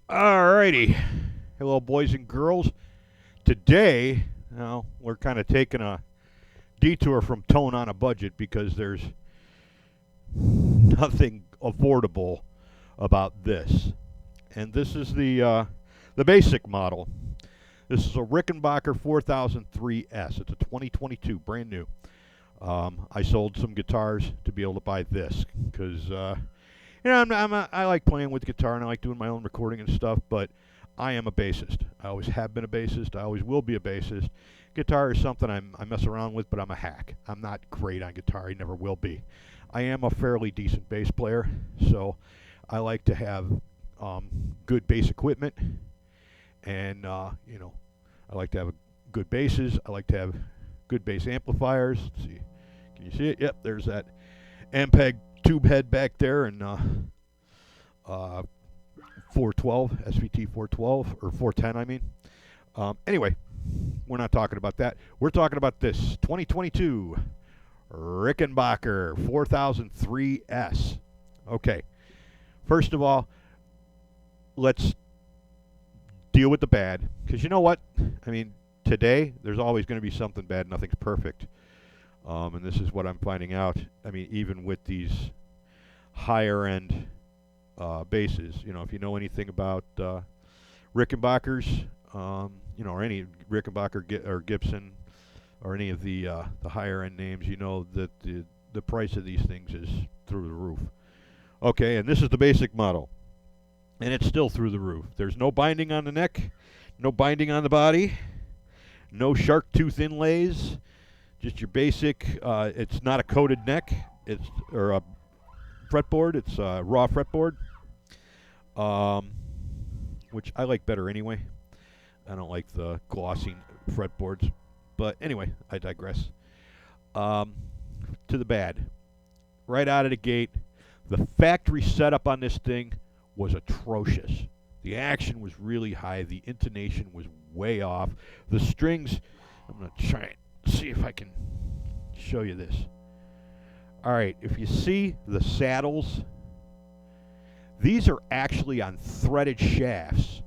Alrighty. Hello, boys and girls. Today, we're kind of taking a detour from tone on a budget because there's nothing affordable about this. And this is the basic model. This is a Rickenbacker 4003S. It's a 2022, brand new. I sold some guitars to be able to buy this because I like playing with guitar and I like doing my own recording and stuff, but I am a bassist. I always have been a bassist. I always will be a bassist. Guitar is something I mess around with, but I'm a hack. I'm not great on guitar. I never will be. I am a fairly decent bass player, so I like to have good bass equipment, and I like to have good basses. I like to have good bass amplifiers. Let's see, can you see it? Yep, there's that Ampeg tube head back there, and 412 SVT 412 or 410. I mean. Anyway, we're not talking about that. We're talking about this 2022 Rickenbacker 4003S. Okay. First of all, let's deal with the bad, because you know what? I mean, today there's always going to be something bad. Nothing's perfect. And this is what I'm finding out. I mean, even with these higher end basses, if you know anything about Rickenbackers, or any Rickenbacker or Gibson or any of the higher end names, you know that the price of these things is through the roof. Okay, and this is the basic model, and it's still through the roof. There's no binding on the neck, no binding on the body, no shark tooth inlays, just your basic. It's not a coated neck, or a fretboard. It's a raw fretboard, which I like better anyway. I don't like the glossy fretboards. But anyway, I digress. To the bad. Right out of the gate, the factory setup on this thing was atrocious. The action was really high. The intonation was way off. The strings, I'm going to try and see if I can show you this. All right, if you see the saddles, these are actually on threaded shafts,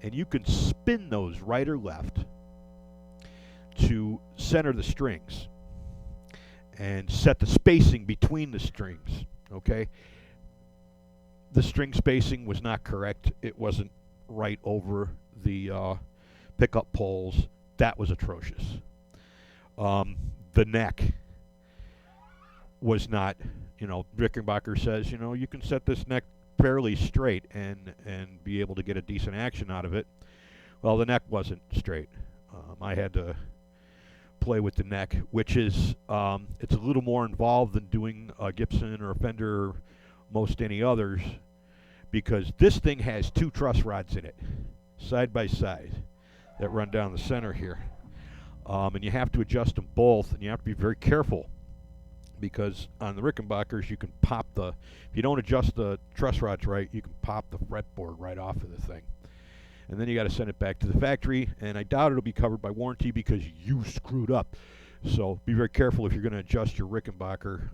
and you can spin those right or left to center the strings and set the spacing between the strings, okay? The string spacing was not correct. It wasn't right over the pickup poles. That was atrocious. The neck was not, Rickenbacker says, you can set this neck fairly straight and be able to get a decent action out of it. Well, the neck wasn't straight. I had to play with the neck, which is it's a little more involved than doing a Gibson or a Fender or most any others, because this thing has two truss rods in it, side by side, that run down the center here. And you have to adjust them both, and you have to be very careful, because on the Rickenbackers you can pop if you don't adjust the truss rods right, you can pop the fretboard right off of the thing. And then you got to send it back to the factory, and I doubt it'll be covered by warranty because you screwed up. So be very careful if you're going to adjust your Rickenbacker.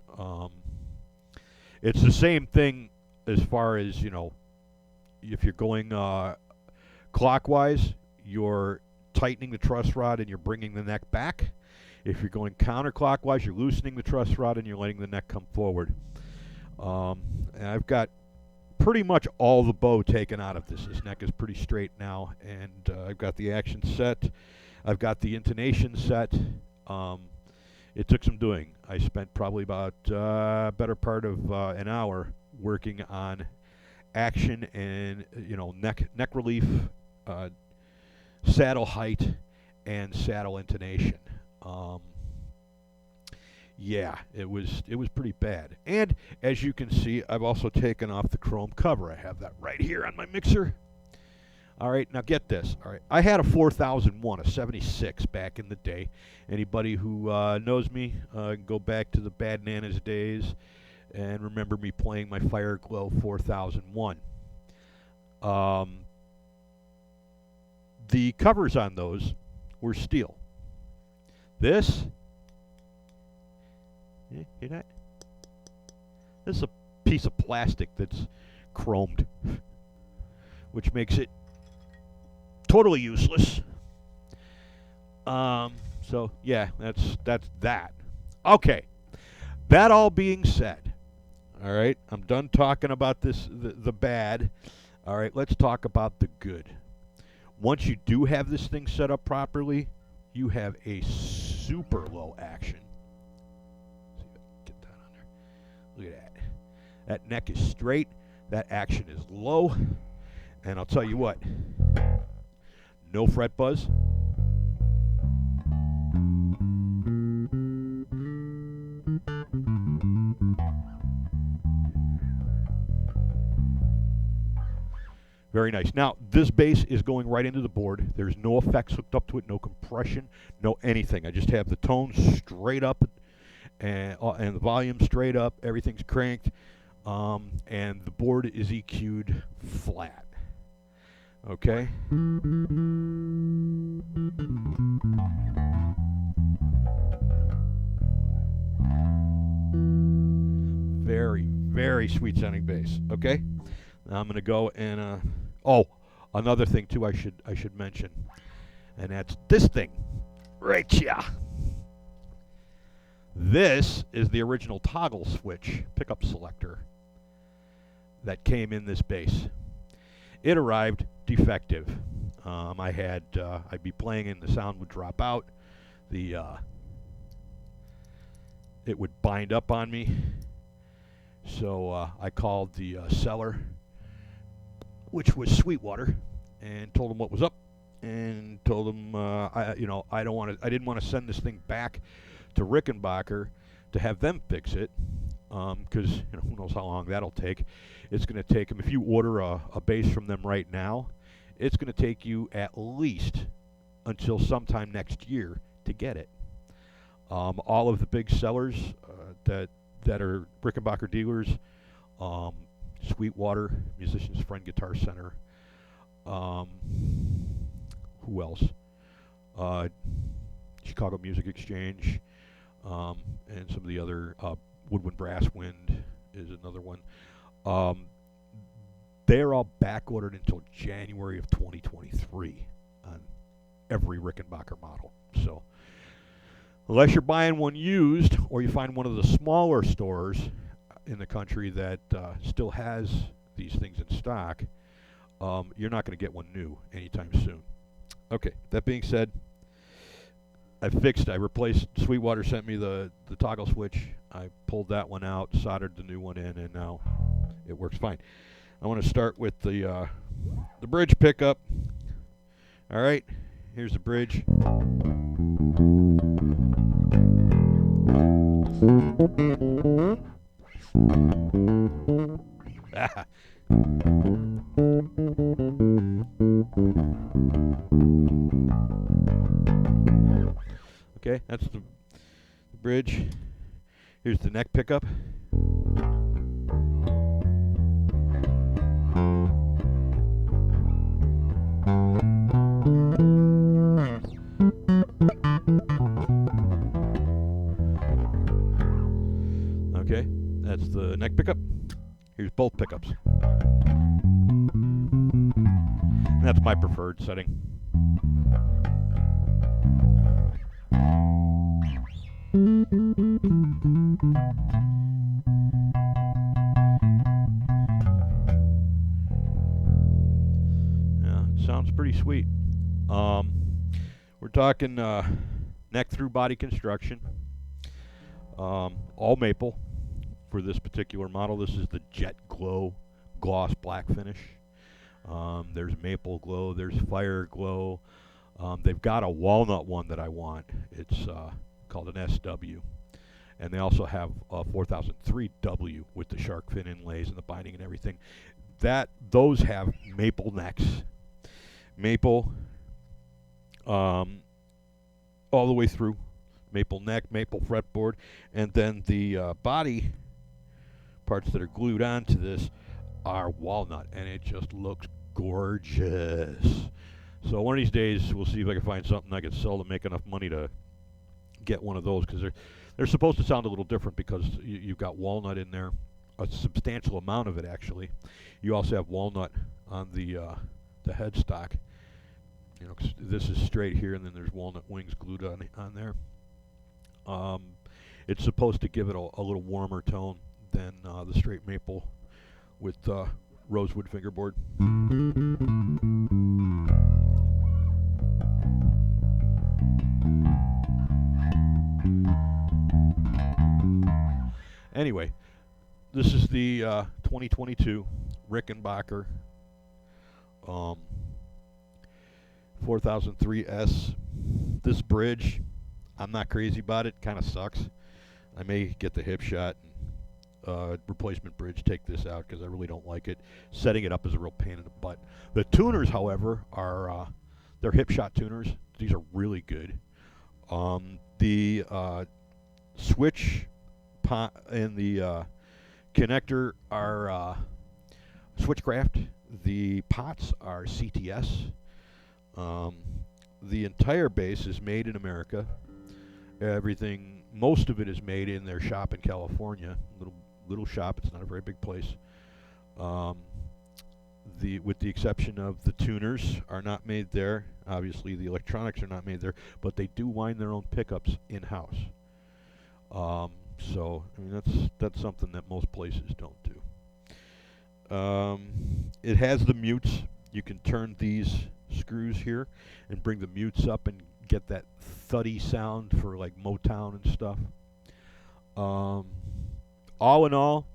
It's the same thing as far as, if you're going clockwise, you're tightening the truss rod and you're bringing the neck back. If you're going counterclockwise, you're loosening the truss rod and you're letting the neck come forward. And I've got pretty much all the bow taken out of this. This neck is pretty straight now, and I've got the action set. I've got the intonation set. It took some doing. I spent probably about better part of an hour working on action and neck relief, saddle height, and saddle intonation. Yeah, it was pretty bad. And as you can see, I've also taken off the chrome cover. I have that right here on my mixer. All right, now get this. All right, I had a 4001, a 76 back in the day. Anybody who knows me can go back to the Bad Nanas days and remember me playing my Fireglow 4001. The covers on those were steel. This, hear that? This is a piece of plastic that's chromed. which makes it totally useless. So yeah, that's that. Okay. That all being said, all right, I'm done talking about the bad. All right, let's talk about the good. Once you do have this thing set up properly, you have a super low action. See if I can get that on there. Look at that. That neck is straight. That action is low. And I'll tell you what, no fret buzz. Very nice. Now, this bass is going right into the board. There's no effects hooked up to it, no compression, no anything. I just have the tone straight up and the volume straight up. Everything's cranked, and the board is EQ'd flat. Okay? Very, very sweet sounding bass. Okay? Now I'm going to go and another thing too I should mention, and that's this thing right here. This is the original toggle switch pickup selector that came in this bass. It arrived defective. I'd be playing and the sound would drop out. It would bind up on me. So I called the seller, which was Sweetwater, and told him what was up, and told him I didn't want to send this thing back to Rickenbacker to have them fix it, because who knows how long that'll take. It's going to take them, if you order a bass from them right now, it's going to take you at least until sometime next year to get it. All of the big sellers that are Rickenbacker dealers, Sweetwater, Musician's Friend Guitar Center, who else? Chicago Music Exchange, and some of the other, Woodwind Brass Wind is another one. They're all back ordered until January of 2023 on every Rickenbacker model. So unless you're buying one used, or you find one of the smaller stores in the country that still has these things in stock, you're not going to get one new anytime soon. Okay, that being said, I replaced, Sweetwater sent me the toggle switch. I pulled that one out, soldered the new one in, and now it works fine. I want to start with the bridge pickup. All right, here's the bridge. Okay, that's the bridge. Here's the neck pickup. Okay, that's the neck pickup. Here's both pickups. And that's my preferred setting. Yeah, it sounds pretty sweet. We're talking neck through body construction. All maple for this particular model. This is the Jet Glow gloss black finish. There's maple glow, there's fire glow. They've got a walnut one that I want. It's called an SW. And they also have a 4003W with the shark fin inlays and the binding and everything. Those have maple necks. Maple all the way through. Maple neck, maple fretboard, and then the body parts that are glued onto this are walnut, and it just looks gorgeous. So one of these days, we'll see if I can find something I can sell to make enough money to get one of those, because they're supposed to sound a little different, because you've got walnut in there, a substantial amount of it actually. You also have walnut on the headstock. You know, 'cause this is straight here, and then there's walnut wings glued on there. Um, it's supposed to give it a little warmer tone than the straight maple with rosewood fingerboard. Anyway, this is the 2022 Rickenbacker 4003S. This bridge, I'm not crazy about it. Kind of sucks. I may get the hip shot and replacement bridge, take this out because I really don't like it. Setting it up is a real pain in the butt. The tuners, however, are they're hip shot tuners. These are really good. The switch and the connector are Switchcraft. The pots are CTS. The entire base is made in America. Everything, most of it is made in their shop in California. Little shop. It's not a very big place. With the exception of the tuners are not made there. Obviously, the electronics are not made there, but they do wind their own pickups in house. So I mean that's something that most places don't do. It has the mutes. You can turn these screws here and bring the mutes up and get that thuddy sound for like Motown and stuff. All in all,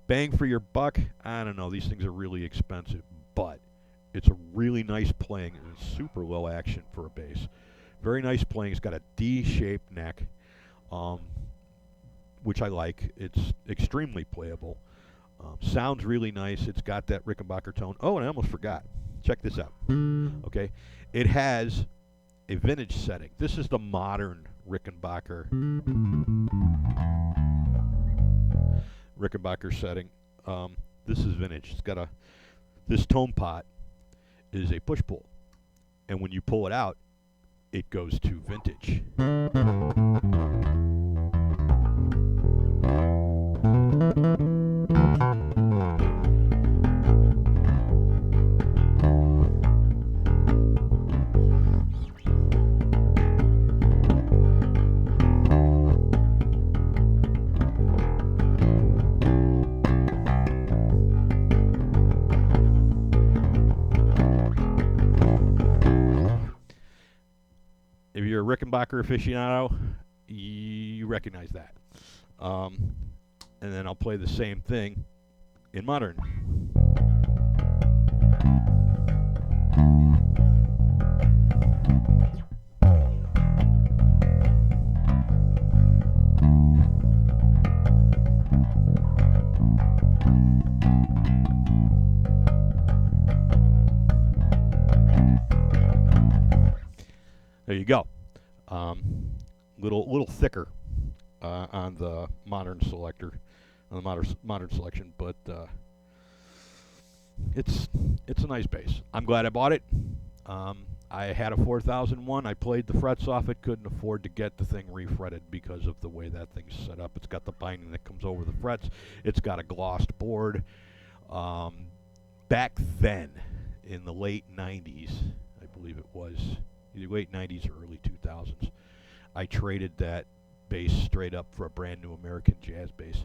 bang for your buck. I don't know. These things are really expensive, but it's a really nice playing and it's super low action for a bass. Very nice playing. It's got a D-shaped neck, which I like. It's extremely playable. Sounds really nice. It's got that Rickenbacker tone. Oh, and I almost forgot. Check this out. Okay, it has a vintage setting. This is the modern Rickenbacker setting. This is vintage. It's got this tone pot is a push pull, and when you pull it out, it goes to vintage. If you're a Rickenbacker aficionado, you recognize that. And then I'll play the same thing in modern. There you go. Little thicker on the modern selector, on the modern selection, but it's a nice bass. I'm glad I bought it. I had a 4001. I played the frets off it. Couldn't afford to get the thing refretted because of the way that thing's set up. It's got the binding that comes over the frets. It's got a glossed board. Back then, in the late 90s, I believe it was, either late 90s or early 2000s, I traded that bass straight up for a brand new American jazz bass.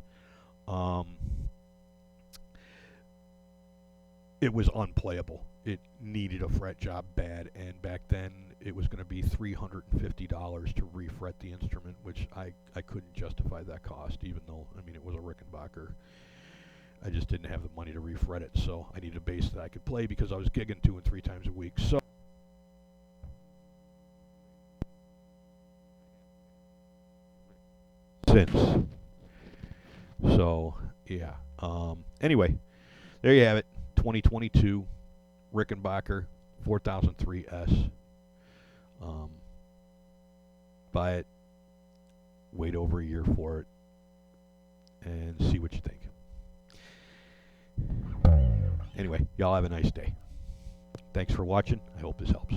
It was unplayable. It needed a fret job bad, and back then it was going to be $350 to refret the instrument, which I couldn't justify that cost, even though, I mean, it was a Rickenbacker. I just didn't have the money to refret it, so I needed a bass that I could play because I was gigging 2 and 3 times a week. So since. So, yeah. Anyway, there you have it. 2022 Rickenbacker 4003S. Buy it. Wait over a year for it. And see what you think. Anyway, y'all have a nice day. Thanks for watching. I hope this helps.